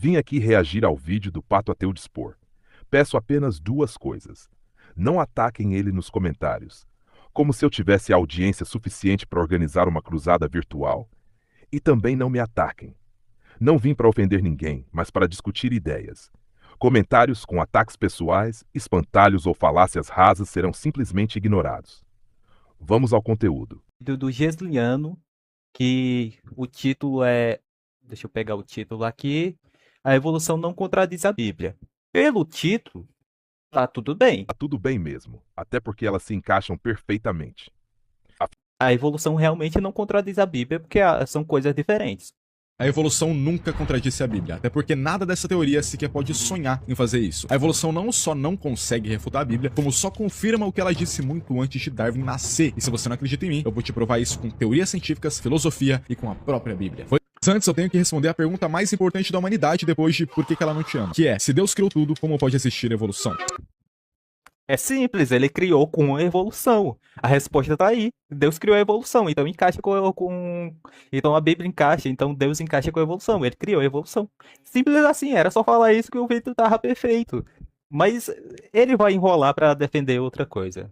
Vim aqui reagir ao vídeo do Pato Ateu Dispor. Peço apenas duas coisas. Não ataquem ele nos comentários, como se eu tivesse audiência suficiente para organizar uma cruzada virtual. E também não me ataquem. Não vim para ofender ninguém, mas para discutir ideias. Comentários com ataques pessoais, espantalhos ou falácias rasas serão simplesmente ignorados. Vamos ao conteúdo. Do Gesliano, que o título é. Deixa eu pegar o título aqui. A evolução não contradiz a Bíblia. Pelo título, tá tudo bem. Tá tudo bem mesmo, até porque elas se encaixam perfeitamente. A evolução realmente não contradiz a Bíblia, porque são coisas diferentes. A evolução nunca contradisse a Bíblia, até porque nada dessa teoria sequer pode sonhar em fazer isso. A evolução não só não consegue refutar a Bíblia, como só confirma o que ela disse muito antes de Darwin nascer. E se você não acredita em mim, eu vou te provar isso com teorias científicas, filosofia e com a própria Bíblia. Mas antes eu tenho que responder a pergunta mais importante da humanidade depois de por que ela não te ama, que é, se Deus criou tudo, como pode existir evolução? É simples, ele criou com a evolução. A resposta tá aí. Deus criou a evolução, então encaixa com. Então a Bíblia encaixa, então Deus encaixa com a evolução. Ele criou a evolução. Simples assim, era só falar isso que o vídeo tava perfeito. Mas ele vai enrolar pra defender outra coisa.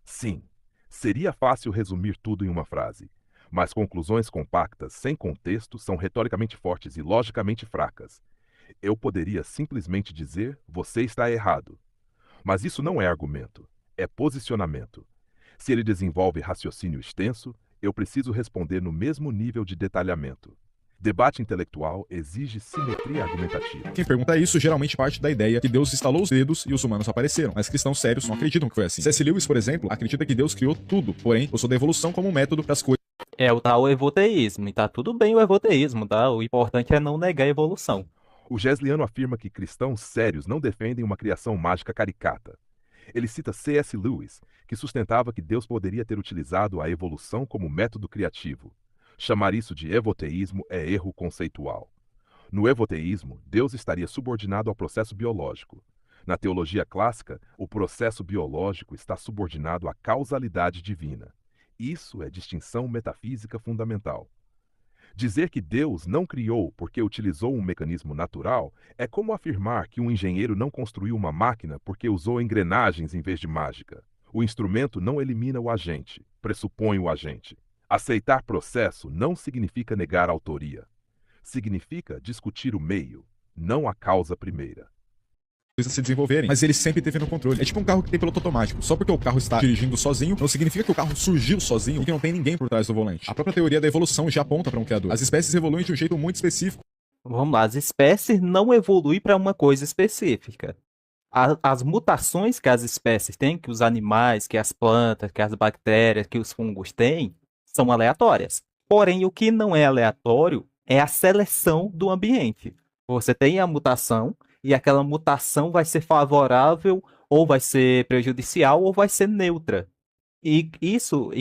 Sim, seria fácil resumir tudo em uma frase, mas conclusões compactas, sem contexto, são retoricamente fortes e logicamente fracas. Eu poderia simplesmente dizer, você está errado. Mas isso não é argumento, é posicionamento. Se ele desenvolve raciocínio extenso, eu preciso responder no mesmo nível de detalhamento. Debate intelectual exige simetria argumentativa. Quem pergunta isso geralmente parte da ideia que Deus estalou os dedos e os humanos apareceram, mas cristãos sérios não acreditam que foi assim. C.S. Lewis, por exemplo, acredita que Deus criou tudo, porém, usou da evolução como método para as coisas. É o tal evoteísmo, e tá tudo bem o evoteísmo, tá? O importante é não negar a evolução. O Gesliano afirma que cristãos sérios não defendem uma criação mágica caricata. Ele cita C.S. Lewis, que sustentava que Deus poderia ter utilizado a evolução como método criativo. Chamar isso de evoteísmo é erro conceitual. No evoteísmo, Deus estaria subordinado ao processo biológico. Na teologia clássica, o processo biológico está subordinado à causalidade divina. Isso é distinção metafísica fundamental. Dizer que Deus não criou porque utilizou um mecanismo natural é como afirmar que um engenheiro não construiu uma máquina porque usou engrenagens em vez de mágica. O instrumento não elimina o agente, pressupõe o agente. Aceitar processo não significa negar autoria. Significa discutir o meio, não a causa primeira. Se desenvolverem, mas ele sempre teve no controle. É tipo um carro que tem piloto automático. Só porque o carro está dirigindo sozinho, não significa que o carro surgiu sozinho e que não tem ninguém por trás do volante. A própria teoria da evolução já aponta para um criador. As espécies evoluem de um jeito muito específico. Vamos lá, as espécies não evoluem para uma coisa específica. As mutações que as espécies têm, que os animais, que as plantas, que as bactérias, que os fungos têm, são aleatórias. Porém, o que não é aleatório é a seleção do ambiente. Você tem a mutação e aquela mutação vai ser favorável ou vai ser prejudicial ou vai ser neutra. E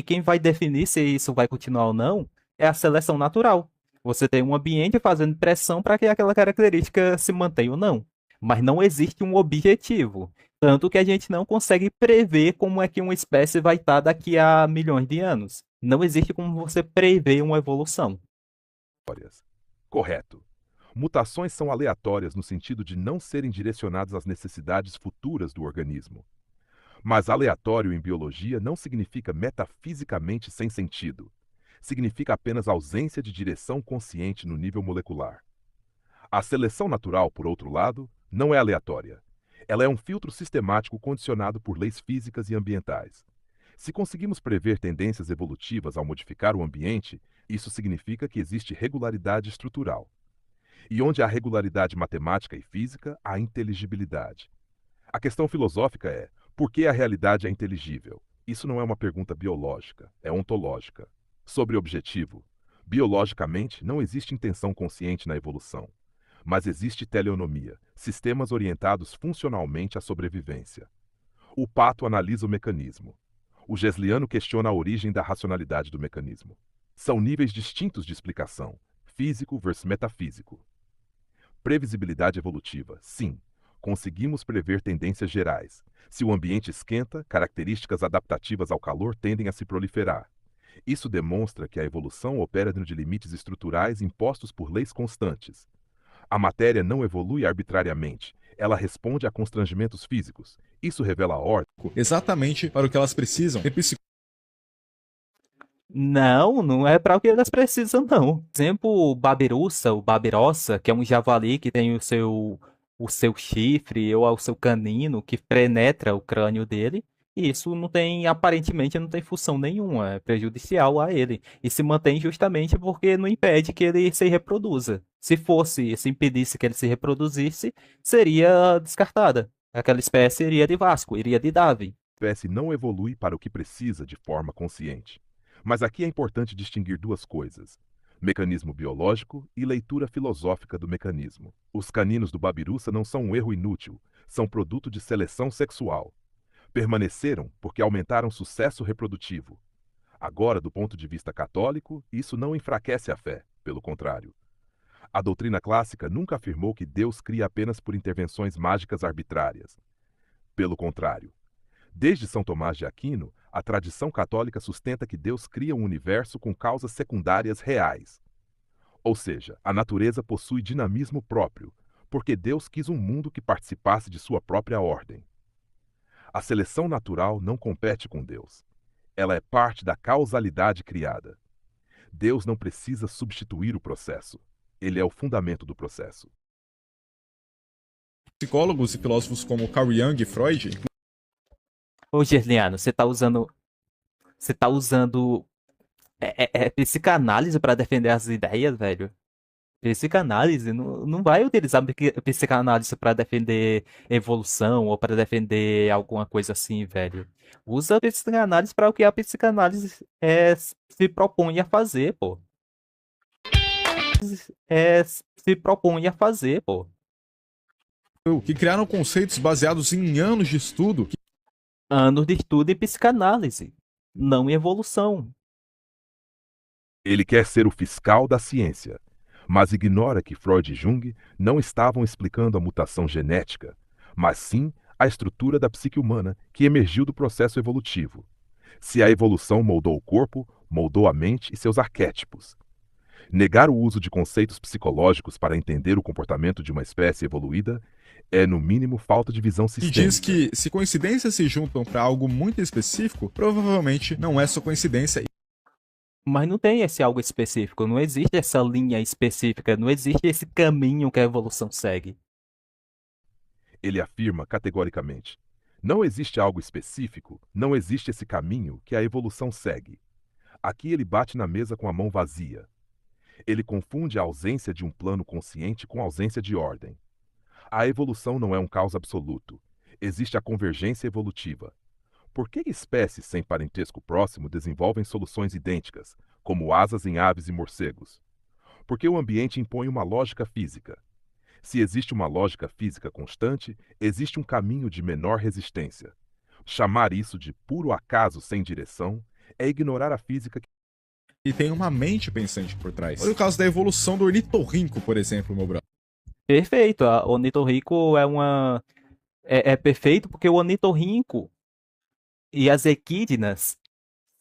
quem vai definir se isso vai continuar ou não é a seleção natural. Você tem um ambiente fazendo pressão para que aquela característica se mantenha ou não. Mas não existe um objetivo. Tanto que a gente não consegue prever como é que uma espécie vai estar daqui a milhões de anos. Não existe como você prever uma evolução. Correto. Mutações são aleatórias no sentido de não serem direcionadas às necessidades futuras do organismo. Mas aleatório em biologia não significa metafisicamente sem sentido. Significa apenas ausência de direção consciente no nível molecular. A seleção natural, por outro lado, não é aleatória. Ela é um filtro sistemático condicionado por leis físicas e ambientais. Se conseguimos prever tendências evolutivas ao modificar o ambiente, isso significa que existe regularidade estrutural. E onde há regularidade matemática e física, há inteligibilidade. A questão filosófica é: por que a realidade é inteligível? Isso não é uma pergunta biológica, é ontológica. Sobre objetivo, biologicamente não existe intenção consciente na evolução, mas existe teleonomia, sistemas orientados funcionalmente à sobrevivência. O Pato analisa o mecanismo. O Gesliano questiona a origem da racionalidade do mecanismo. São níveis distintos de explicação, físico versus metafísico. Previsibilidade evolutiva, sim. Conseguimos prever tendências gerais. Se o ambiente esquenta, características adaptativas ao calor tendem a se proliferar. Isso demonstra que a evolução opera dentro de limites estruturais impostos por leis constantes. A matéria não evolui arbitrariamente, ela responde a constrangimentos físicos. Isso revela a ordem. Exatamente para o que elas precisam. Tem Não, não é para o que elas precisam, não. Por exemplo, o Babirossa, que é um javali que tem o seu chifre ou o seu canino que penetra o crânio dele. E isso não tem, aparentemente, não tem função nenhuma, é prejudicial a ele. E se mantém justamente porque não impede que ele se reproduza. Se impedisse que ele se reproduzisse, seria descartada. Aquela espécie iria de Vasco, iria de Darwin. A espécie não evolui para o que precisa de forma consciente. Mas aqui é importante distinguir duas coisas: mecanismo biológico e leitura filosófica do mecanismo. Os caninos do Babirussa não são um erro inútil, são produto de seleção sexual. Permaneceram porque aumentaram sucesso reprodutivo. Agora, do ponto de vista católico, isso não enfraquece a fé, pelo contrário. A doutrina clássica nunca afirmou que Deus cria apenas por intervenções mágicas arbitrárias. Pelo contrário, desde São Tomás de Aquino, a tradição católica sustenta que Deus cria um universo com causas secundárias reais. Ou seja, a natureza possui dinamismo próprio, porque Deus quis um mundo que participasse de sua própria ordem. A seleção natural não compete com Deus. Ela é parte da causalidade criada. Deus não precisa substituir o processo. Ele é o fundamento do processo. psicólogos e filósofos como Carl Jung e Freud. Ô, Gerliano, você tá usando. Você tá usando. Psicanálise pra defender as ideias, velho. Psicanálise não vai utilizar psicanálise pra defender evolução ou pra defender alguma coisa assim, velho. Usa a psicanálise pra o que a psicanálise se propõe a fazer, pô. Se propõe a fazer, pô. Que criaram conceitos baseados em anos de estudo. Anos de estudo em psicanálise, não em evolução. Ele quer ser o fiscal da ciência, mas ignora que Freud e Jung não estavam explicando a mutação genética, mas sim a estrutura da psique humana que emergiu do processo evolutivo. Se a evolução moldou o corpo, moldou a mente e seus arquétipos. Negar o uso de conceitos psicológicos para entender o comportamento de uma espécie evoluída é, no mínimo, falta de visão E sistêmica. diz que se coincidências se juntam para algo muito específico, provavelmente não é só coincidência. Mas não tem esse algo específico, não existe essa linha específica, não existe esse caminho que a evolução segue. Ele afirma categoricamente: não existe algo específico, não existe esse caminho que a evolução segue. Aqui ele bate na mesa com a mão vazia. Ele confunde a ausência de um plano consciente com a ausência de ordem. A evolução não é um caos absoluto. Existe a convergência evolutiva. Por que espécies sem parentesco próximo desenvolvem soluções idênticas, como asas em aves e morcegos? Porque o ambiente impõe uma lógica física. Se existe uma lógica física constante, existe um caminho de menor resistência. Chamar isso de puro acaso sem direção é ignorar a física. E tem uma mente pensante por trás. Olha o caso da evolução do ornitorrinco, por exemplo, meu brother. Perfeito, o ornitorrinco é perfeito porque o ornitorrinco e as equidnas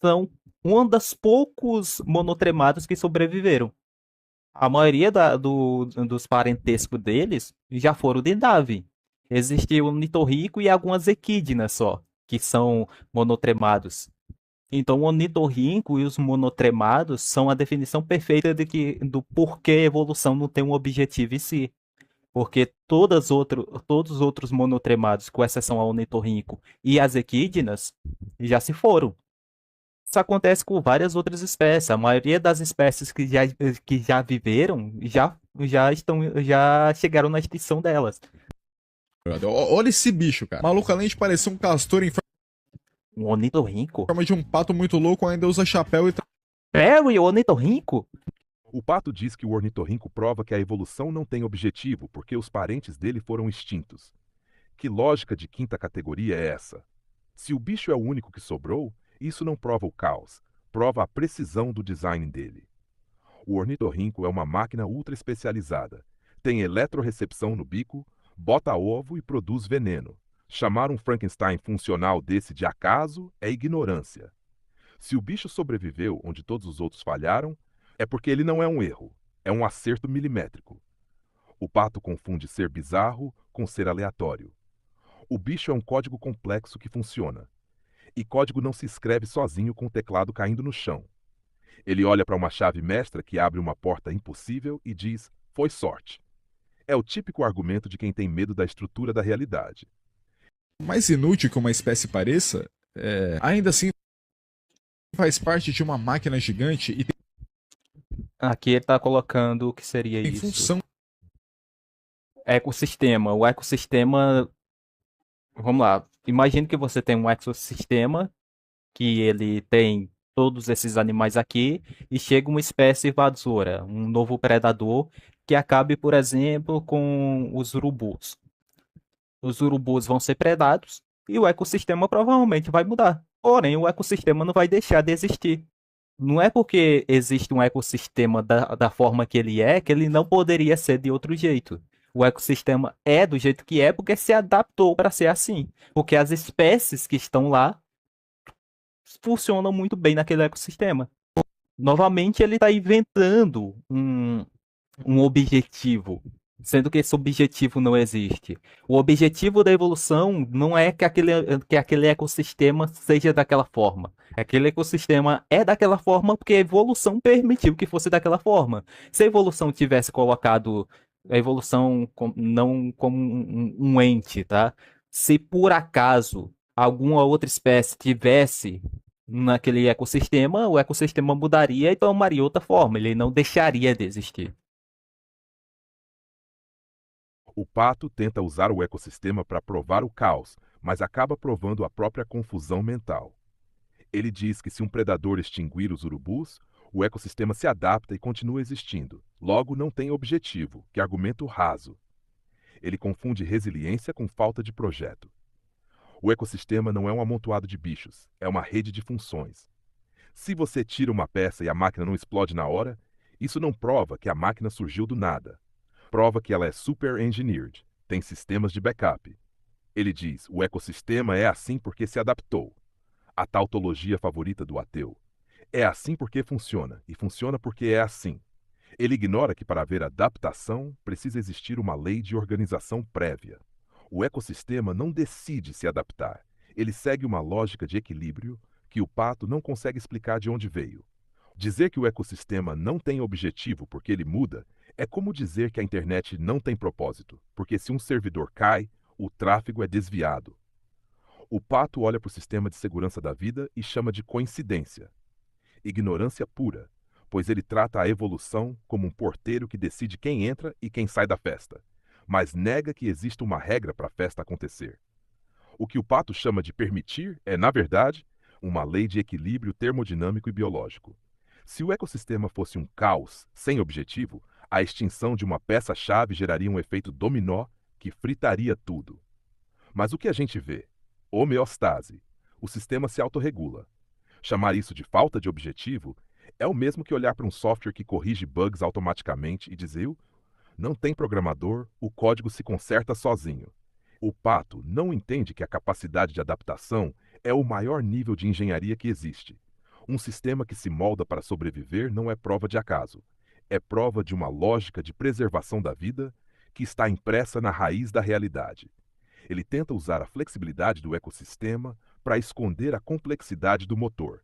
são um dos poucos monotremados que sobreviveram. A maioria dos parentescos deles já foram de Darwin. Existe o ornitorrinco e algumas equidnas só, que são monotremados. Então, o ornitorrinco e os monotremados são a definição perfeita do porquê a evolução não tem um objetivo em si. Porque todos os outros monotremados, com exceção ao ornitorrinco e as equidnas, já se foram. Isso acontece com várias outras espécies. A maioria das espécies que já viveram já chegaram na extinção delas. Olha esse bicho, cara. Maluco, além de parecer um castor em Um ornitorrinco? forma de um pato muito louco, ainda usa chapéu e Perry, o ornitorrinco? O pato diz que o ornitorrinco prova que a evolução não tem objetivo porque os parentes dele foram extintos. Que lógica de quinta categoria é essa? Se o bicho é o único que sobrou, isso não prova o caos, prova a precisão do design dele. O ornitorrinco é uma máquina ultra especializada. Tem eletrorecepção no bico, bota ovo e produz veneno. Chamar um Frankenstein funcional desse de acaso é ignorância. Se o bicho sobreviveu onde todos os outros falharam, é porque ele não é um erro, é um acerto milimétrico. O pato confunde ser bizarro com ser aleatório. O bicho é um código complexo que funciona. E código não se escreve sozinho com o teclado caindo no chão. Ele olha para uma chave mestra que abre uma porta impossível e diz: foi sorte. É o típico argumento de quem tem medo da estrutura da realidade. Mais inútil que uma espécie pareça, ainda assim faz parte de uma máquina gigante e Aqui ele está colocando o que seria tem isso. função. Ecossistema. O ecossistema. Vamos lá. Imagine que você tem um ecossistema que ele tem todos esses animais aqui e chega uma espécie invasora, um novo predador que acabe, por exemplo, com os urubus. Os urubus vão ser predados e o ecossistema provavelmente vai mudar. Porém, o ecossistema não vai deixar de existir. Não é porque existe um ecossistema da forma que ele não poderia ser de outro jeito. O ecossistema é do jeito que é porque se adaptou para ser assim. Porque as espécies que estão lá funcionam muito bem naquele ecossistema. Novamente, ele está inventando um objetivo, sendo que esse objetivo não existe. O objetivo da evolução não é que aquele ecossistema seja daquela forma. Aquele ecossistema é daquela forma porque a evolução permitiu que fosse daquela forma. Se a evolução tivesse colocado a evolução não como um ente, tá? Se por acaso alguma outra espécie tivesse naquele ecossistema, o ecossistema mudaria e tomaria outra forma. Ele não deixaria de existir. O pato tenta usar o ecossistema para provar o caos, mas acaba provando a própria confusão mental. Ele diz que se um predador extinguir os urubus, o ecossistema se adapta e continua existindo. Logo, não tem objetivo. Que argumento raso. Ele confunde resiliência com falta de projeto. O ecossistema não é um amontoado de bichos, é uma rede de funções. Se você tira uma peça e a máquina não explode na hora, isso não prova que a máquina surgiu do nada. Prova que ela é super engineered, tem sistemas de backup. Ele diz: o ecossistema é assim porque se adaptou. A tautologia favorita do ateu. É assim porque funciona, e funciona porque é assim. Ele ignora que para haver adaptação precisa existir uma lei de organização prévia. O ecossistema não decide se adaptar. Ele segue uma lógica de equilíbrio que o pato não consegue explicar de onde veio. Dizer que o ecossistema não tem objetivo porque ele muda é como dizer que a internet não tem propósito, porque se um servidor cai, o tráfego é desviado. O pato olha para o sistema de segurança da vida e chama de coincidência. Ignorância pura, pois ele trata a evolução como um porteiro que decide quem entra e quem sai da festa, mas nega que exista uma regra para a festa acontecer. O que o pato chama de permitir é, na verdade, uma lei de equilíbrio termodinâmico e biológico. Se o ecossistema fosse um caos sem objetivo, a extinção de uma peça-chave geraria um efeito dominó que fritaria tudo. Mas o que a gente vê? Homeostase. O sistema se autorregula. Chamar isso de falta de objetivo é o mesmo que olhar para um software que corrige bugs automaticamente e dizer: não tem programador, o código se conserta sozinho. O pato não entende que a capacidade de adaptação é o maior nível de engenharia que existe. Um sistema que se molda para sobreviver não é prova de acaso. É prova de uma lógica de preservação da vida que está impressa na raiz da realidade. Ele tenta usar a flexibilidade do ecossistema para esconder a complexidade do motor.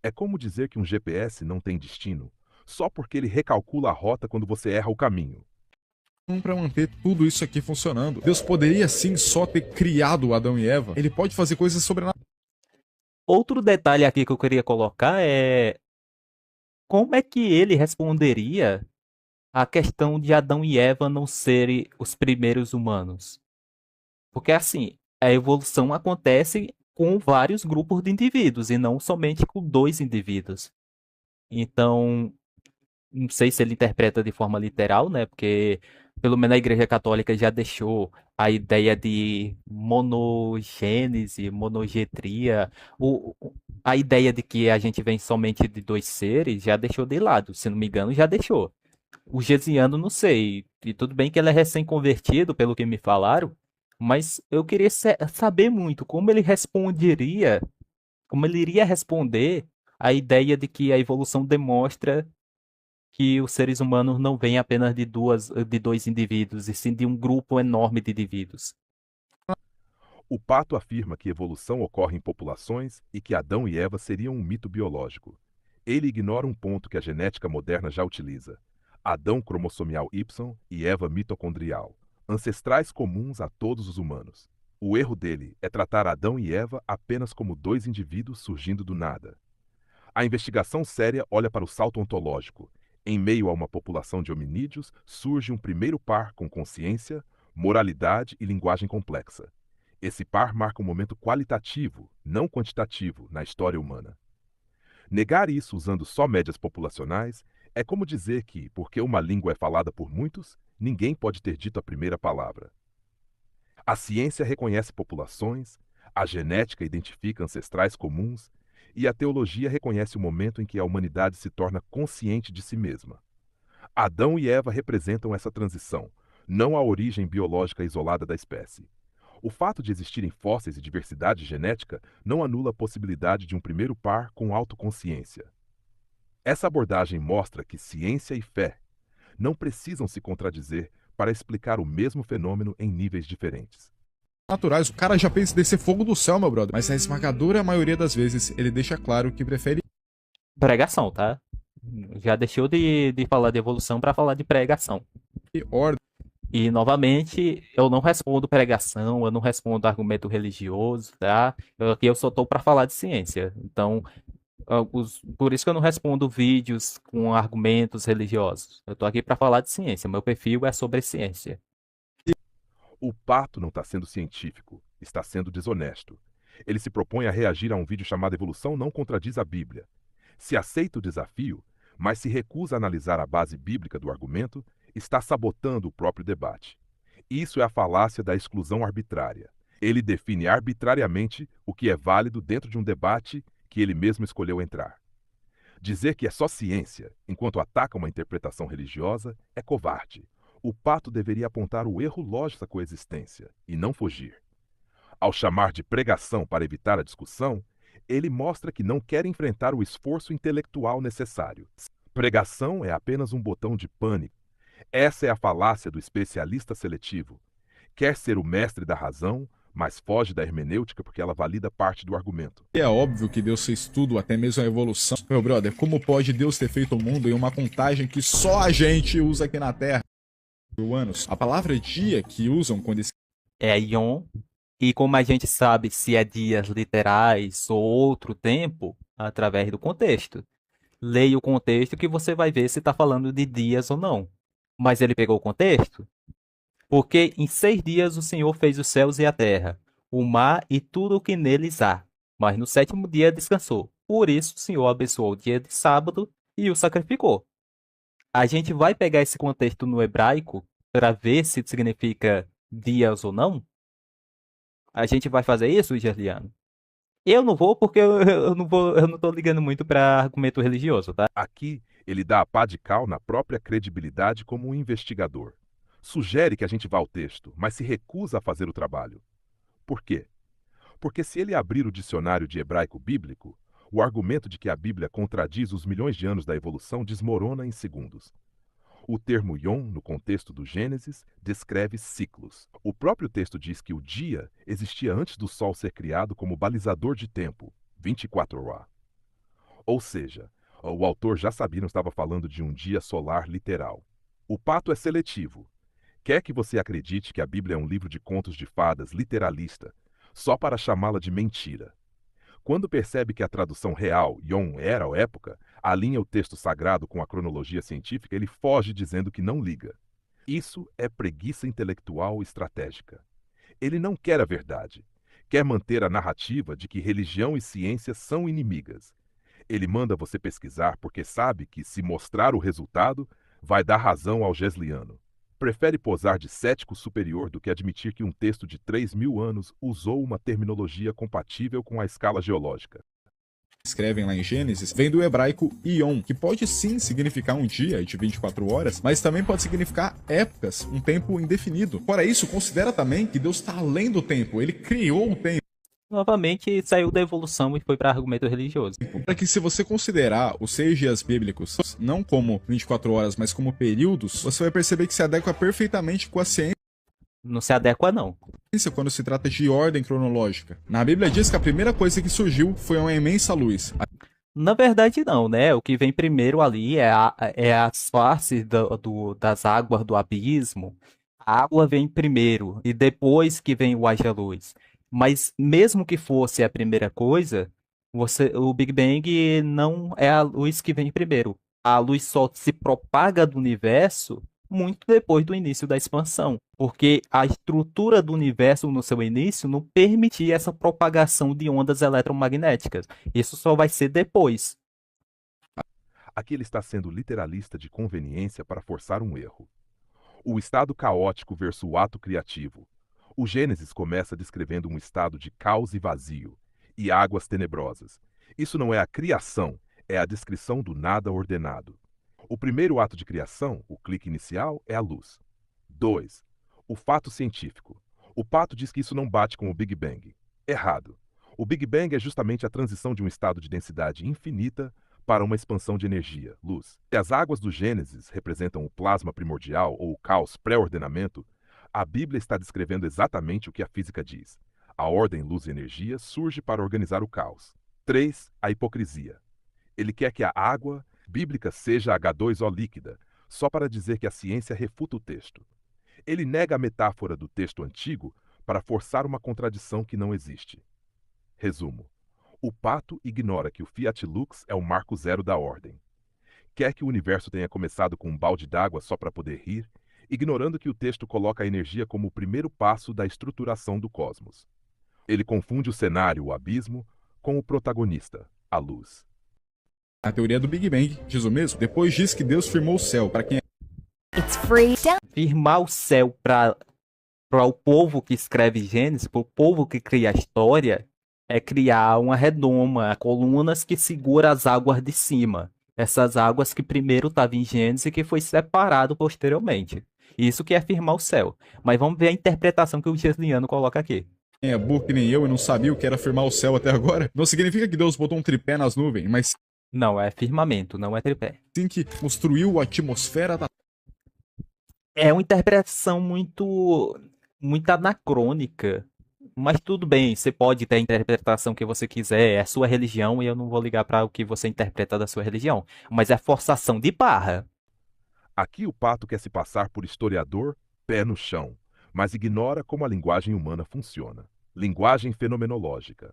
É como dizer que um GPS não tem destino, só porque ele recalcula a rota quando você erra o caminho. Para manter tudo isso aqui funcionando. Deus poderia sim só ter criado Adão e Eva. Ele pode fazer coisas sobrenaturais. Outro detalhe aqui que eu queria colocar é como é que ele responderia à questão de Adão e Eva não serem os primeiros humanos. Porque assim, a evolução acontece com vários grupos de indivíduos e não somente com dois indivíduos. Então, não sei se ele interpreta de forma literal, né? Porque pelo menos a Igreja Católica já deixou a ideia de monogênese, monogetria, a ideia de que a gente vem somente de dois seres, já deixou de lado, se não me engano, já deixou. O Gesiano, não sei, e tudo bem que ele é recém-convertido, pelo que me falaram, mas eu queria saber muito como ele responderia como ele iria responder à ideia de que a evolução demonstra que os seres humanos não vêm apenas de dois indivíduos, e sim de um grupo enorme de indivíduos. O pato afirma que evolução ocorre em populações e que Adão e Eva seriam um mito biológico. Ele ignora um ponto que a genética moderna já utiliza: Adão cromossomial Y e Eva mitocondrial, ancestrais comuns a todos os humanos. O erro dele é tratar Adão e Eva apenas como dois indivíduos surgindo do nada. A investigação séria olha para o salto ontológico. Em meio a uma população de hominídeos, surge um primeiro par com consciência, moralidade e linguagem complexa. Esse par marca um momento qualitativo, não quantitativo, na história humana. Negar isso usando só médias populacionais é como dizer que, porque uma língua é falada por muitos, ninguém pode ter dito a primeira palavra. A ciência reconhece populações, a genética identifica ancestrais comuns e a teologia reconhece o momento em que a humanidade se torna consciente de si mesma. Adão e Eva representam essa transição, não a origem biológica isolada da espécie. O fato de existirem fósseis e diversidade genética não anula a possibilidade de um primeiro par com autoconsciência. Essa abordagem mostra que ciência e fé não precisam se contradizer para explicar o mesmo fenômeno em níveis diferentes. Naturais, o cara já pensa em descer fogo do céu, meu brother. Mas a esmagadora maioria das vezes ele deixa claro que prefere Pregação, tá? Já deixou de falar de evolução para falar de pregação. ordem. E, novamente, eu não respondo pregação, eu não respondo argumento religioso, tá? Aqui eu só estou para falar de ciência. Então, por isso que eu não respondo vídeos com argumentos religiosos. Eu estou aqui para falar de ciência. Meu perfil é sobre ciência. O pato não está sendo científico, está sendo desonesto. Ele se propõe a reagir a um vídeo chamado Evolução Não Contradiz a Bíblia. Se aceita o desafio, mas se recusa a analisar a base bíblica do argumento, está sabotando o próprio debate. Isso é a falácia da exclusão arbitrária. Ele define arbitrariamente o que é válido dentro de um debate que ele mesmo escolheu entrar. Dizer que é só ciência, enquanto ataca uma interpretação religiosa, é covarde. O pato deveria apontar o erro lógico da coexistência, e não fugir. Ao chamar de pregação para evitar a discussão, ele mostra que não quer enfrentar o esforço intelectual necessário. Pregação é apenas um botão de pânico. Essa é a falácia do especialista seletivo. Quer ser o mestre da razão, mas foge da hermenêutica porque ela valida parte do argumento. É óbvio que Deus fez tudo, até mesmo a evolução. Meu brother, como pode Deus ter feito o mundo em uma contagem que só a gente usa aqui na Terra? Anos. A palavra dia que usam quando É Ion. E como a gente sabe se é dias literais ou outro tempo, através do contexto. Leia o contexto que você vai ver se está falando de dias ou não. Mas ele pegou o contexto? Porque em 6 dias o Senhor fez os céus e a terra, o mar e tudo o que neles há. Mas no 7º dia descansou. Por isso o Senhor abençoou o dia de sábado e o sacrificou. A gente vai pegar esse contexto no hebraico para ver se significa dias ou não? A gente vai fazer isso, Gerliano? Eu não vou porque eu não tô ligando muito para argumento religioso, tá? Aqui, ele dá a pá de cal na própria credibilidade como um investigador. Sugere que a gente vá ao texto, mas se recusa a fazer o trabalho. Por quê? Porque se ele abrir o dicionário de hebraico bíblico, o argumento de que a Bíblia contradiz os milhões de anos da evolução desmorona em segundos. O termo Yom, no contexto do Gênesis, descreve ciclos. O próprio texto diz que o dia existia antes do Sol ser criado como balizador de tempo, 24 horas. Ou seja, o autor já sabia que não estava falando de um dia solar literal. O pato é seletivo. Quer que você acredite que a Bíblia é um livro de contos de fadas literalista, só para chamá-la de mentira. Quando percebe que a tradução real, Yom, era a época, alinha o texto sagrado com a cronologia científica, ele foge dizendo que não liga. Isso é preguiça intelectual estratégica. Ele não quer a verdade. Quer manter a narrativa de que religião e ciência são inimigas. Ele manda você pesquisar porque sabe que, se mostrar o resultado, vai dar razão ao Gesliano. Prefere posar de cético superior do que admitir que um texto de 3.000 anos usou uma terminologia compatível com a escala geológica. Escrevem lá em Gênesis, vem do hebraico Ion, que pode sim significar um dia de 24 horas, mas também pode significar épocas, um tempo indefinido. Fora isso, considera também que Deus está além do tempo, ele criou o tempo. Novamente saiu da evolução e foi para argumento religioso. Para que se você considerar os 6 dias bíblicos não como 24 horas, mas como períodos, você vai perceber que se adequa perfeitamente com a ciência Não se adequa, não. quando se trata de ordem cronológica. Na Bíblia diz que a primeira coisa que surgiu foi uma imensa luz. Na verdade, não, né? O que vem primeiro ali é as faces das águas do abismo. A água vem primeiro e depois que vem o haja luz. Mas mesmo que fosse a primeira coisa, o Big Bang não é a luz que vem primeiro. A luz só se propaga do universo muito depois do início da expansão, porque a estrutura do universo no seu início não permitia essa propagação de ondas eletromagnéticas. Isso só vai ser depois. Aqui ele está sendo literalista de conveniência para forçar um erro. O estado caótico versus o ato criativo. O Gênesis começa descrevendo um estado de caos e vazio, e águas tenebrosas. Isso não é a criação, é a descrição do nada ordenado. O primeiro ato de criação, o clique inicial, é a luz. 2. O fato científico. O Pato diz que isso não bate com o Big Bang. Errado. O Big Bang é justamente a transição de um estado de densidade infinita para uma expansão de energia, luz. Se as águas do Gênesis representam o plasma primordial ou o caos pré-ordenamento, a Bíblia está descrevendo exatamente o que a física diz. A ordem, luz e energia surge para organizar o caos. 3. A hipocrisia. Ele quer que a água bíblica seja H2O líquida, só para dizer que a ciência refuta o texto. Ele nega a metáfora do texto antigo para forçar uma contradição que não existe. Resumo. O Pato ignora que o Fiat Lux é o marco zero da ordem. Quer que o universo tenha começado com um balde d'água só para poder rir, ignorando que o texto coloca a energia como o primeiro passo da estruturação do cosmos. Ele confunde o cenário, o abismo, com o protagonista, a luz. A teoria do Big Bang diz o mesmo. Depois diz que Deus firmou o céu. Para quem It's free. Firmar o céu para o povo que escreve Gênesis, para o povo que cria a história, é criar uma redoma, colunas que segura as águas de cima. Essas águas que primeiro estavam em Gênesis e que foi separado posteriormente. Isso que é firmar o céu. Mas vamos ver a interpretação que o Gesliano coloca aqui. é burro que nem eu e não sabia o que era firmar o céu até agora, não significa que Deus botou um tripé nas nuvens, mas Não, é firmamento, não é tripé. sim que construiu a atmosfera da É uma interpretação muito anacrônica. Mas tudo bem, você pode ter a interpretação que você quiser, é a sua religião e eu não vou ligar para o que você interpreta da sua religião. Mas é forçação de barra. Aqui o Pato quer se passar por historiador, pé no chão, mas ignora como a linguagem humana funciona. Linguagem fenomenológica.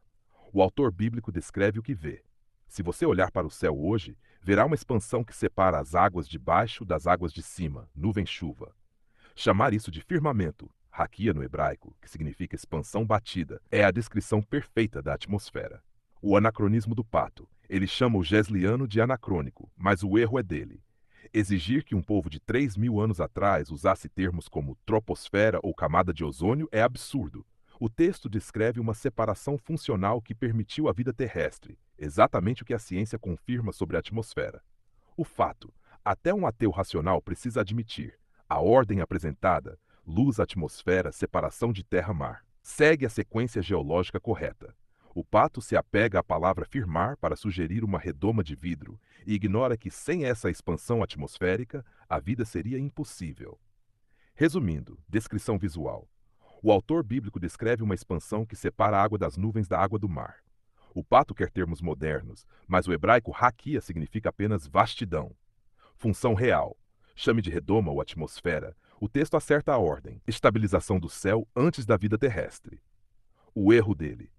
O autor bíblico descreve o que vê. Se você olhar para o céu hoje, verá uma expansão que separa as águas de baixo das águas de cima, nuvem-chuva. Chamar isso de firmamento, raquia no hebraico, que significa expansão batida, é a descrição perfeita da atmosfera. O anacronismo do Pato. Ele chama o Gesliano de anacrônico, mas o erro é dele. Exigir que um povo de 3.000 anos atrás usasse termos como troposfera ou camada de ozônio é absurdo. O texto descreve uma separação funcional que permitiu a vida terrestre, exatamente o que a ciência confirma sobre a atmosfera. O fato, até um ateu racional precisa admitir, a ordem apresentada, luz, atmosfera, separação de terra-mar, segue a sequência geológica correta. O Pato se apega à palavra firmar para sugerir uma redoma de vidro e ignora que sem essa expansão atmosférica, a vida seria impossível. Resumindo, descrição visual. O autor bíblico descreve uma expansão que separa a água das nuvens da água do mar. O Pato quer termos modernos, mas o hebraico raquia significa apenas vastidão. Função real. Chame de redoma ou atmosfera. O texto acerta a ordem, estabilização do céu antes da vida terrestre. O erro dele.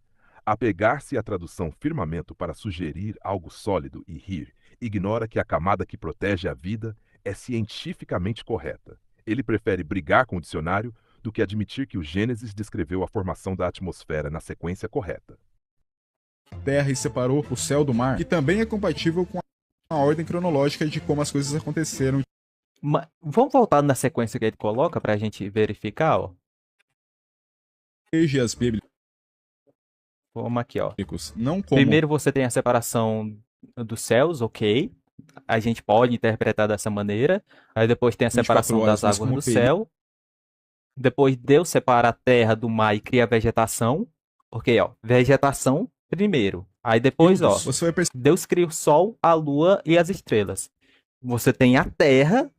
Apegar-se à tradução firmamento para sugerir algo sólido e rir, ignora que a camada que protege a vida é cientificamente correta. Ele prefere brigar com o dicionário do que admitir que o Gênesis descreveu a formação da atmosfera na sequência correta. terra e separou o céu do mar, que também é compatível com a ordem cronológica de como as coisas aconteceram. Vamos voltar na sequência que ele coloca para a gente verificar, ó. Desde as bíblicos, Vamos aqui, ó. não como Primeiro você tem a separação dos céus, ok. A gente pode interpretar dessa maneira. Aí depois tem a 24 separação horas, das mas águas como do céu. Depois Deus separa a terra do mar e cria a vegetação. Porque, ó, vegetação primeiro. Aí depois, ó, Você vai perceber. Deus cria o sol, a lua e as estrelas. Você tem a terra,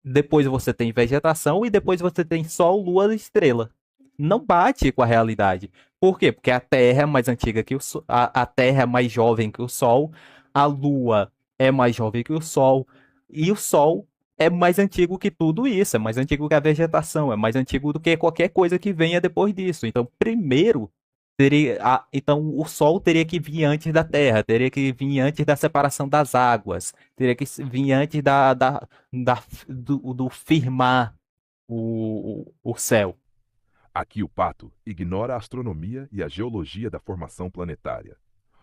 depois você tem vegetação e depois você tem sol, lua e estrela. Não bate com a realidade. Por quê? Porque a terra é mais antiga que o sol, a terra é mais jovem que o sol, a lua é mais jovem que o sol e o sol é mais antigo que tudo isso, é mais antigo que a vegetação, é mais antigo do que qualquer coisa que venha depois disso. Então, primeiro então o Sol teria que vir antes da Terra, teria que vir antes da separação das águas, teria que vir antes do firmar o céu. Aqui o pato ignora a astronomia e a geologia da formação planetária.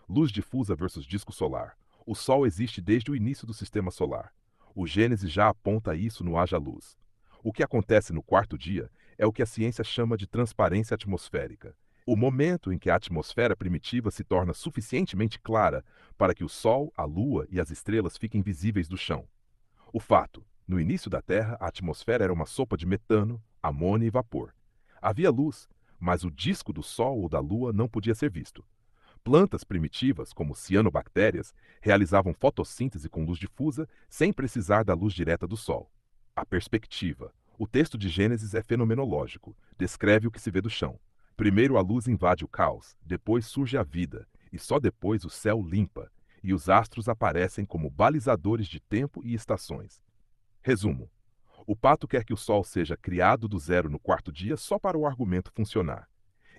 Luz difusa versus disco solar. O Sol existe desde o início do sistema solar. O Gênesis já aponta isso no Haja Luz. O que acontece no quarto dia é o que a ciência chama de transparência atmosférica. O momento em que a atmosfera primitiva se torna suficientemente clara para que o Sol, a Lua e as estrelas fiquem visíveis do chão. O fato: no início da Terra, a atmosfera era uma sopa de metano, amônia e vapor. Havia luz, mas o disco do Sol ou da Lua não podia ser visto. Plantas primitivas, como cianobactérias, realizavam fotossíntese com luz difusa sem precisar da luz direta do Sol. A perspectiva. O texto de Gênesis é fenomenológico, descreve o que se vê do chão. Primeiro a luz invade o caos, depois surge a vida, e só depois o céu limpa, e os astros aparecem como balizadores de tempo e estações. Resumo: o pato quer que o Sol seja criado do zero no quarto dia só para o argumento funcionar.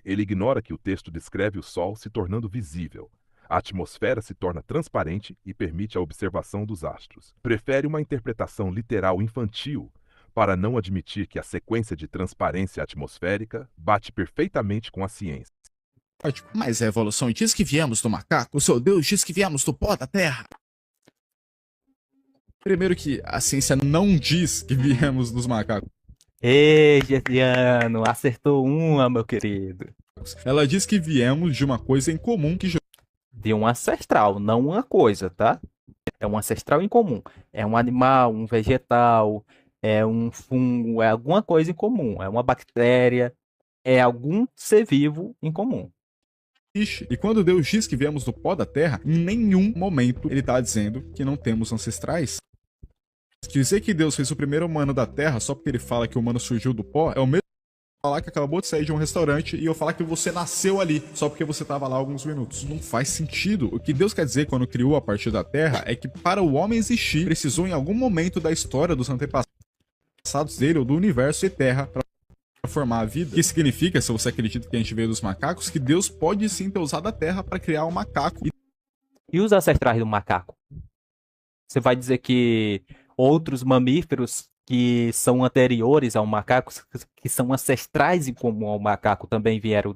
Ele ignora que o texto descreve o Sol se tornando visível. A atmosfera se torna transparente e permite a observação dos astros. Prefere uma interpretação literal infantil para não admitir que a sequência de transparência atmosférica bate perfeitamente com a ciência. Mas a evolução diz que viemos do macaco, o seu Deus diz que viemos do pó da terra. Primeiro que a ciência não diz que viemos dos macacos. Ei, Gesiano, acertou uma, meu querido. Ela diz que viemos de uma coisa em comum que De um ancestral, não uma coisa, tá? É um ancestral em comum. É um animal, um vegetal, é um fungo, é alguma coisa em comum. É uma bactéria, é algum ser vivo em comum. E quando Deus diz que viemos do pó da terra, em nenhum momento ele está dizendo que não temos ancestrais. Dizer que Deus fez o primeiro humano da terra só porque ele fala que o humano surgiu do pó é o mesmo que falar que acabou de sair de um restaurante e eu falar que você nasceu ali só porque você estava lá alguns minutos. Não faz sentido. O que Deus quer dizer quando criou a partir da terra é que para o homem existir, precisou em algum momento da história dos antepassados dele ou do universo e terra para formar a vida. O que significa, se você acredita que a gente veio dos macacos, que Deus pode sim ter usado a terra para criar um macaco. E os ancestrais do macaco? Você vai dizer que outros mamíferos que são anteriores ao macaco, que são ancestrais em comum ao macaco, também vieram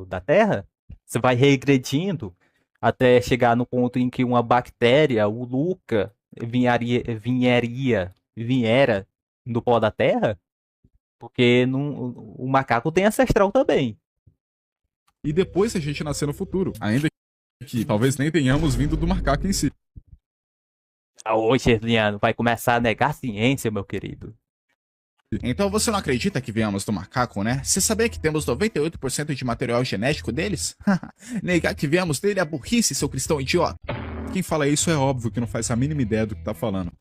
da Terra? Você vai regredindo até chegar no ponto em que uma bactéria, o Luca, viera do pó da Terra? Porque o macaco tem ancestral também. E depois a gente nascer no futuro, ainda que talvez nem tenhamos vindo do macaco em si. Hoje, Eliano, vai começar a negar a ciência, meu querido. Então você não acredita que viemos do macaco, né? Você sabia que temos 98% de material genético deles? Negar que viemos dele é burrice, seu cristão idiota. Quem fala isso é óbvio que não faz a mínima ideia do que tá falando.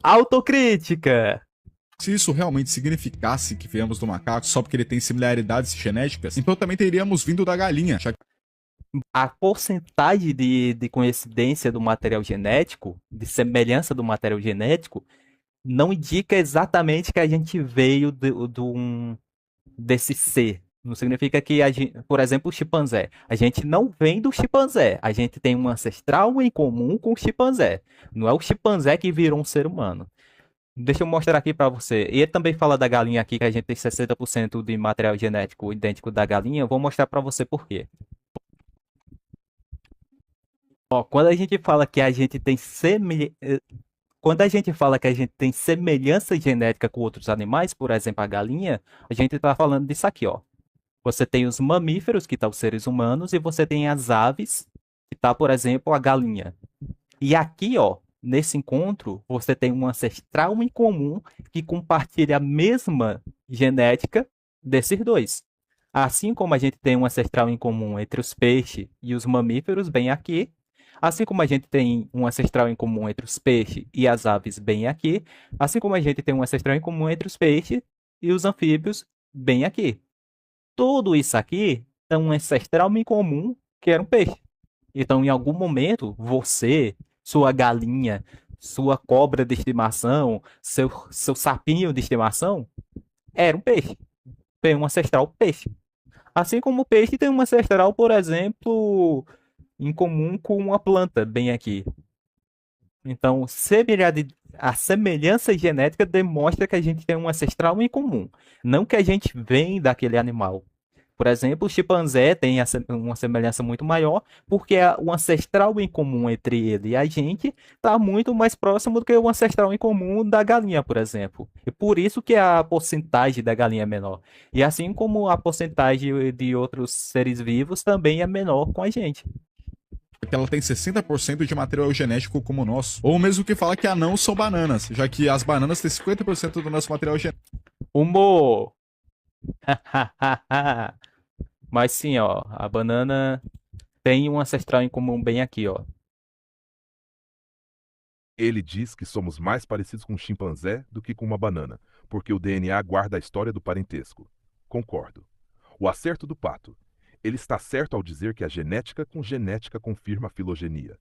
Autocrítica! Se isso realmente significasse que viemos do macaco só porque ele tem similaridades genéticas, então também teríamos vindo da galinha, já que a porcentagem de coincidência do material genético, de semelhança do material genético, não indica exatamente que a gente veio desse ser. Não significa que, por exemplo, o chimpanzé. A gente não vem do chimpanzé. A gente tem um ancestral em comum com o chimpanzé. Não é o chimpanzé que virou um ser humano. Deixa eu mostrar aqui para você. E ele também fala da galinha aqui, que a gente tem 60% de material genético idêntico da galinha. Eu vou mostrar para você por quê. Ó, quando a gente fala que a gente tem semelhança genética com outros animais, por exemplo, a galinha, a gente está falando disso aqui, ó. Você tem os mamíferos, que estão os seres humanos, e você tem as aves, que está, por exemplo, a galinha. E aqui, ó, nesse encontro, você tem um ancestral em comum que compartilha a mesma genética desses dois. Assim como a gente tem um ancestral em comum entre os peixes e os mamíferos, bem aqui. Assim como a gente tem um ancestral em comum entre os peixes e as aves, bem aqui. Assim como a gente tem um ancestral em comum entre os peixes e os anfíbios, bem aqui. Tudo isso aqui tem um ancestral em comum que era um peixe. Então, em algum momento, você, sua galinha, sua cobra de estimação, seu sapinho de estimação, era um peixe. Tem um ancestral peixe. Assim como o peixe tem um ancestral, por exemplo, em comum com uma planta, bem aqui. Então, a semelhança genética demonstra que a gente tem um ancestral em comum, não que a gente vem daquele animal. Por exemplo, o chimpanzé tem uma semelhança muito maior, porque o ancestral em comum entre ele e a gente está muito mais próximo do que o ancestral em comum da galinha, por exemplo. E por isso que a porcentagem da galinha é menor. E assim como a porcentagem de outros seres vivos também é menor com a gente. Que ela tem 60% de material genético como o nosso. Ou mesmo que fala que anãos são bananas, já que as bananas têm 50% do nosso material genético. Humor! Mas sim, ó, a banana tem um ancestral em comum bem aqui, ó. Ele diz que somos mais parecidos com um chimpanzé do que com uma banana, porque o DNA guarda a história do parentesco. Concordo. O acerto do pato. Ele está certo ao dizer que a genética com genética confirma a filogenia.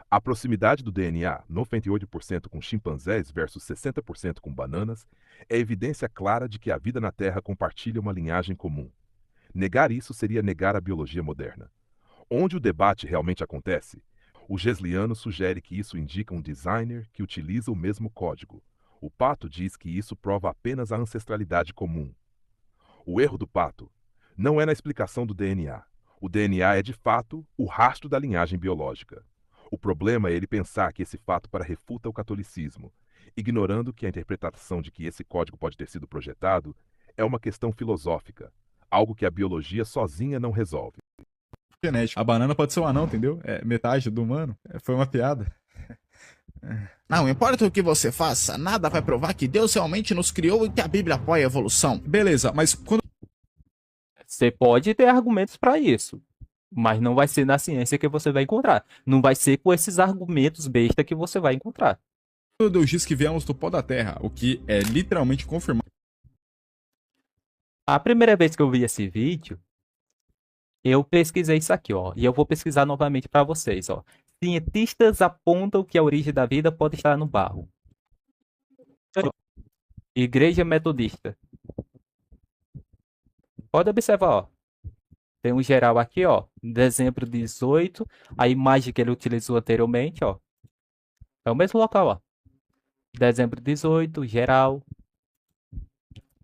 A proximidade do DNA, 98% com chimpanzés versus 60% com bananas, é evidência clara de que a vida na Terra compartilha uma linhagem comum. Negar isso seria negar a biologia moderna. Onde o debate realmente acontece, o Gesliano sugere que isso indica um designer que utiliza o mesmo código. O pato diz que isso prova apenas a ancestralidade comum. O erro do pato não é na explicação do DNA. O DNA é, de fato, o rastro da linhagem biológica. O problema é ele pensar que esse fato refuta o catolicismo, ignorando que a interpretação de que esse código pode ter sido projetado é uma questão filosófica, algo que a biologia sozinha não resolve. Genético. A banana pode ser um anão, entendeu? É metade do humano. Foi uma piada. Não importa o que você faça, nada vai provar que Deus realmente nos criou e que a Bíblia apoia a evolução. Beleza, mas quando Você pode ter argumentos para isso, mas não vai ser na ciência que você vai encontrar. Não vai ser com esses argumentos besta que você vai encontrar. Deus diz que viemos do pó da terra, o que é literalmente confirmado. A primeira vez que eu vi esse vídeo, eu pesquisei isso aqui, ó, e eu vou pesquisar novamente para vocês, ó. Cientistas apontam que a origem da vida pode estar no barro. Igreja Metodista. Pode observar, ó. Tem um geral aqui, ó. Dezembro 18. A imagem que ele utilizou anteriormente, ó. É o mesmo local, ó. Dezembro 18, geral.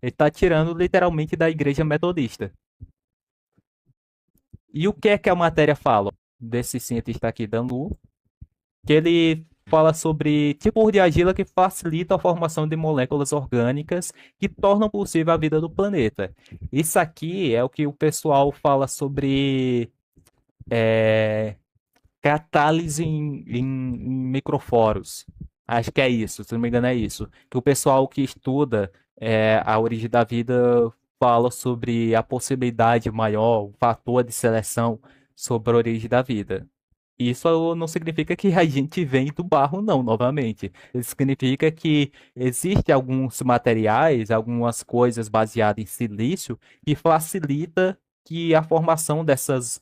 Ele tá tirando literalmente da Igreja Metodista. E o que é que a matéria fala? Desse cientista aqui, Dan Lu, que ele fala sobre tipos de argila que facilitam a formação de moléculas orgânicas que tornam possível a vida do planeta. Isso aqui é o que o pessoal fala sobre catálise em microforos. Acho que é isso, se não me engano é isso. Que o pessoal que estuda a origem da vida fala sobre a possibilidade maior, o fator de seleção sobre a origem da vida. Isso não significa que a gente vem do barro, não, novamente. Isso significa que existem alguns materiais, algumas coisas baseadas em silício que facilita que a formação dessas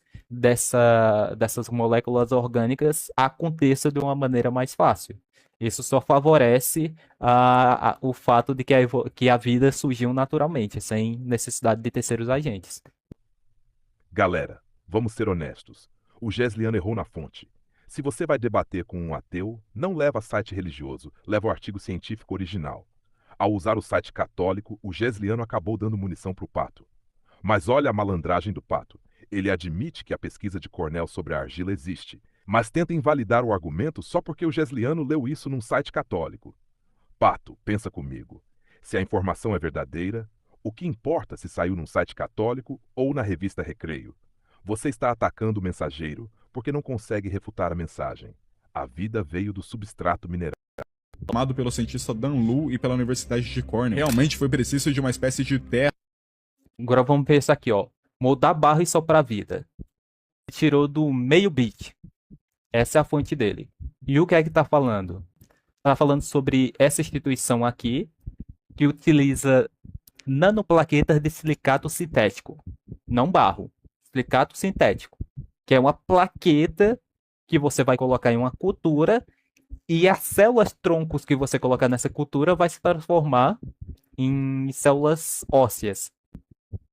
moléculas orgânicas aconteça de uma maneira mais fácil. Isso só favorece o fato de que a vida surgiu naturalmente, sem necessidade de terceiros agentes. Galera, vamos ser honestos. O Gesliano errou na fonte. Se você vai debater com um ateu, não leva site religioso, leva o artigo científico original. Ao usar o site católico, o Gesliano acabou dando munição para o pato. Mas olha a malandragem do pato. Ele admite que a pesquisa de Cornell sobre a argila existe, mas tenta invalidar o argumento só porque o Gesliano leu isso num site católico. Pato, pensa comigo. Se a informação é verdadeira, o que importa se saiu num site católico ou na revista Recreio? Você está atacando o mensageiro porque não consegue refutar a mensagem. A vida veio do substrato mineral. Tomado pelo cientista Dan Lu e pela Universidade de Cornell. Realmente foi preciso de uma espécie de terra. Agora vamos ver isso aqui, ó. Moldar barro e soprar vida. Tirou do meio bit. Essa é a fonte dele. E o que é que está falando? Está falando sobre essa instituição aqui, que utiliza nanoplaquetas de silicato sintético. Não barro. Silicato sintético. Que é uma plaqueta que você vai colocar em uma cultura e as células troncos que você colocar nessa cultura vai se transformar em células ósseas.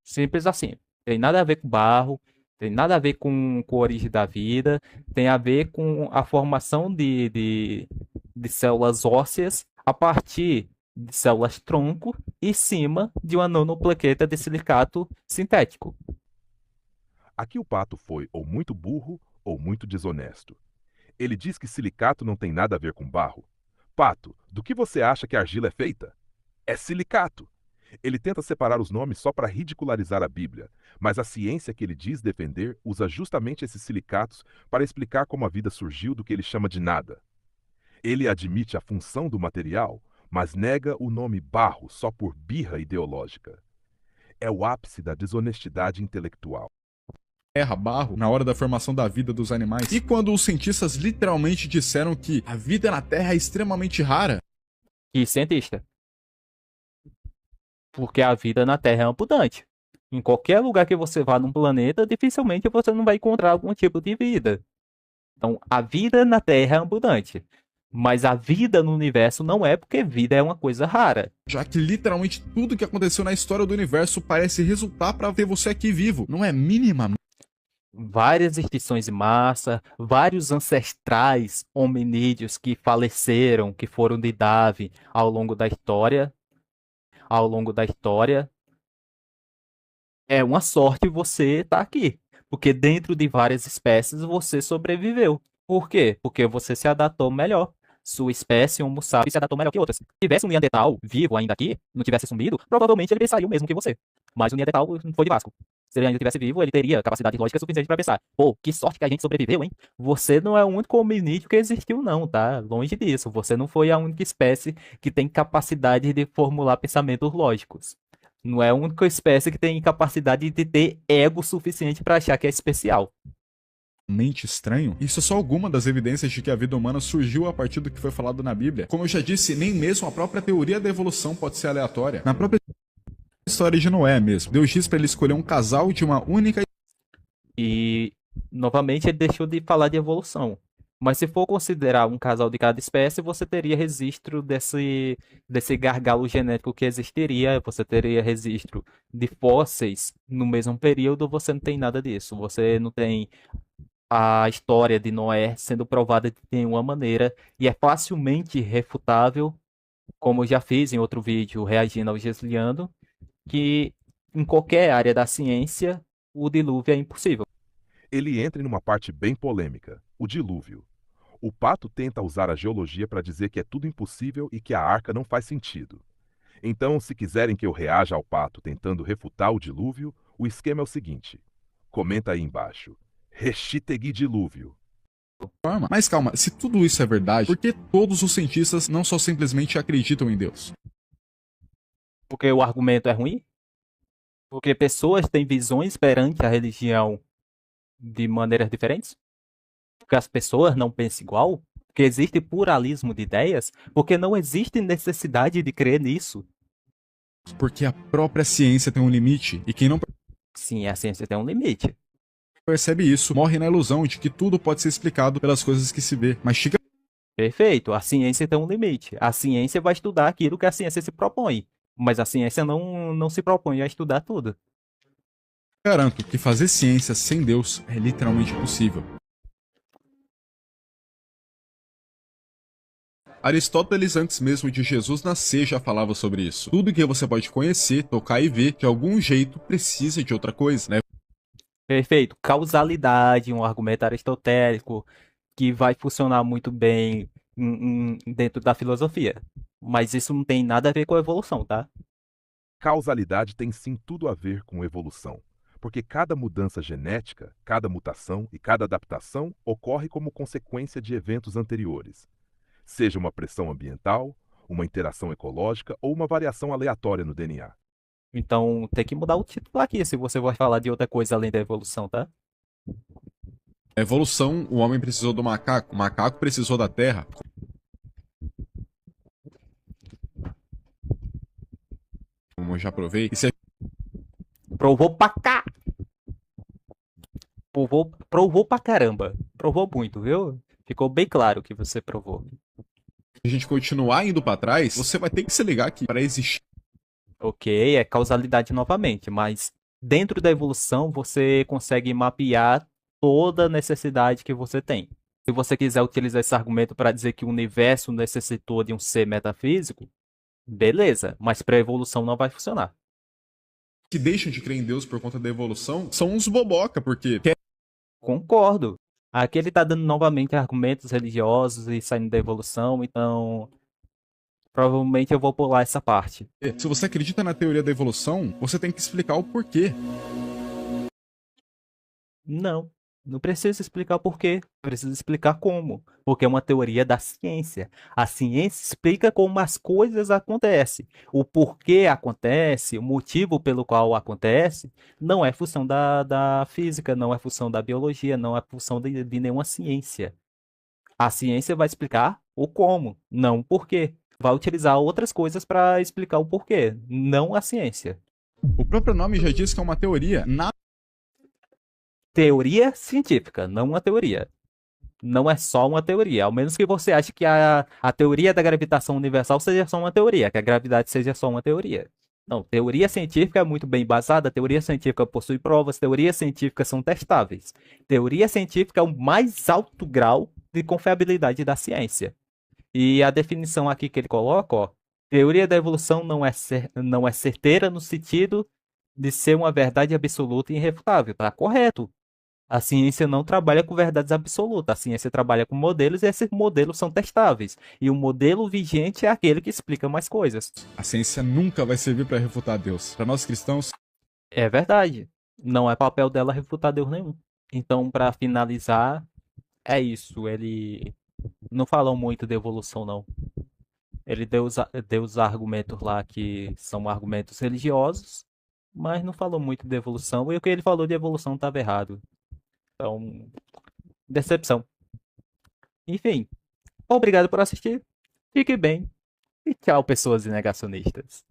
Simples assim. Tem nada a ver com barro, tem nada a ver com a origem da vida, tem a ver com a formação de células ósseas a partir de células tronco em cima de uma nanoplaqueta de silicato sintético. Aqui o Pato foi ou muito burro ou muito desonesto. Ele diz que silicato não tem nada a ver com barro. Pato, do que você acha que a argila é feita? É silicato. Ele tenta separar os nomes só para ridicularizar a Bíblia, mas a ciência que ele diz defender usa justamente esses silicatos para explicar como a vida surgiu do que ele chama de nada. Ele admite a função do material, mas nega o nome barro só por birra ideológica. É o ápice da desonestidade intelectual. Terra, barro, na hora da formação da vida dos animais. E quando os cientistas literalmente disseram que a vida na Terra é extremamente rara? E cientista. Porque a vida na Terra é abundante. Em qualquer lugar que você vá num planeta, dificilmente você não vai encontrar algum tipo de vida. Então, a vida na Terra é abundante. Mas a vida no universo não é, porque vida é uma coisa rara. Já que literalmente tudo que aconteceu na história do universo parece resultar para ter você aqui vivo. Não é minimamente. Várias extinções em massa, vários ancestrais hominídeos que faleceram, que foram de Darwin ao longo da história. É uma sorte você estar aqui. Porque dentro de várias espécies você sobreviveu. Por quê? Porque você se adaptou melhor. Sua espécie, Homo sapiens, se adaptou melhor que outras. Se tivesse um Neandertal vivo ainda aqui, não tivesse sumido, provavelmente ele pensaria o mesmo que você. Mas o Neandertal não foi de Vasco. Se ele ainda estivesse vivo, ele teria capacidade lógica suficiente para pensar. Pô, que sorte que a gente sobreviveu, hein? Você não é o único hominídeo que existiu, não, tá? Longe disso. Você não foi a única espécie que tem capacidade de formular pensamentos lógicos. Não é a única espécie que tem capacidade de ter ego suficiente para achar que é especial. Estranho? Isso é só alguma das evidências de que a vida humana surgiu a partir do que foi falado na Bíblia. Como eu já disse, nem mesmo a própria teoria da evolução pode ser aleatória. Na própria história de Noé mesmo, Deus diz para ele escolher um casal de uma única. E, novamente, ele deixou de falar de evolução. Mas se for considerar um casal de cada espécie, você teria registro desse gargalo genético que existiria, você teria registro de fósseis no mesmo período, você não tem nada disso. Você não tem a história de Noé sendo provada de nenhuma maneira e é facilmente refutável, como eu já fiz em outro vídeo reagindo ao Gesliano, que em qualquer área da ciência o dilúvio é impossível. Ele entra em uma parte bem polêmica, o dilúvio. O Pato tenta usar a geologia para dizer que é tudo impossível e que a arca não faz sentido. Então, se quiserem que eu reaja ao Pato tentando refutar o dilúvio, o esquema é o seguinte. Comenta aí embaixo. Hashtag dilúvio. Mas calma, se tudo isso é verdade, por que todos os cientistas não só simplesmente acreditam em Deus? Porque o argumento é ruim? Porque pessoas têm visões perante a religião de maneiras diferentes? Porque as pessoas não pensam igual? Porque existe pluralismo de ideias? Porque não existe necessidade de crer nisso? Porque a própria ciência tem um limite, e quem não Sim, a ciência tem um limite. percebe isso morre na ilusão de que tudo pode ser explicado pelas coisas que se vê. Mas chega. Perfeito, a ciência tem um limite. A ciência vai estudar aquilo que a ciência se propõe. Mas a ciência não se propõe a estudar tudo. Garanto que fazer ciência sem Deus é literalmente impossível. Aristóteles, antes mesmo de Jesus nascer, já falava sobre isso. Tudo que você pode conhecer, tocar e ver, de algum jeito precisa de outra coisa, né? Perfeito. Causalidade, um argumento aristotélico que vai funcionar muito bem dentro da filosofia. Mas isso não tem nada a ver com a evolução, tá? Causalidade tem sim tudo a ver com evolução, porque cada mudança genética, cada mutação e cada adaptação ocorre como consequência de eventos anteriores, seja uma pressão ambiental, uma interação ecológica ou uma variação aleatória no DNA. Então tem que mudar o título aqui se você vai falar de outra coisa além da evolução, tá? A evolução, o homem precisou do macaco, o macaco precisou da terra. Como eu já provei. E se Provou pra cá! Provou pra caramba. Provou muito, viu? Ficou bem claro que você provou. a gente continuar indo pra trás, você vai ter que se ligar que para existir Ok, é causalidade novamente, mas dentro da evolução você consegue mapear toda a necessidade que você tem. Se você quiser utilizar esse argumento para dizer que o universo necessitou de um ser metafísico, beleza, mas para a evolução não vai funcionar. que deixam de crer em Deus por conta da evolução são uns boboca, porque Concordo. Aqui ele está dando novamente argumentos religiosos e saindo da evolução, então provavelmente eu vou pular essa parte. se você acredita na teoria da evolução, você tem que explicar o porquê. Não, não precisa explicar o porquê, precisa explicar como. Porque é uma teoria da ciência. A ciência explica como as coisas acontecem. O porquê acontece, o motivo pelo qual acontece, não é função da física, não é função da biologia, não é função de nenhuma ciência. A ciência vai explicar o como, não o porquê. Vai utilizar outras coisas para explicar o porquê, não a ciência. O próprio nome já diz que é uma teoria. Teoria científica, não uma teoria. Não é só uma teoria. Ao menos que você ache que a teoria da gravitação universal seja só uma teoria, que a gravidade seja só uma teoria. Não, teoria científica é muito bem embasada, teoria científica possui provas, teorias científicas são testáveis. Teoria científica é o mais alto grau de confiabilidade da ciência. E a definição aqui que ele coloca, ó, teoria da evolução não é certeira no sentido de ser uma verdade absoluta e irrefutável. Tá correto. A ciência não trabalha com verdades absolutas. A ciência trabalha com modelos e esses modelos são testáveis. E o modelo vigente é aquele que explica mais coisas. A ciência nunca vai servir para refutar Deus. Para nós cristãos, É verdade. Não é papel dela refutar Deus nenhum. Então, para finalizar, é isso. Ele não falou muito de evolução, não. Ele deu os argumentos lá que são argumentos religiosos, mas não falou muito de evolução. E o que ele falou de evolução estava errado. Então, decepção. Enfim, obrigado por assistir. Fique bem. E tchau, pessoas negacionistas.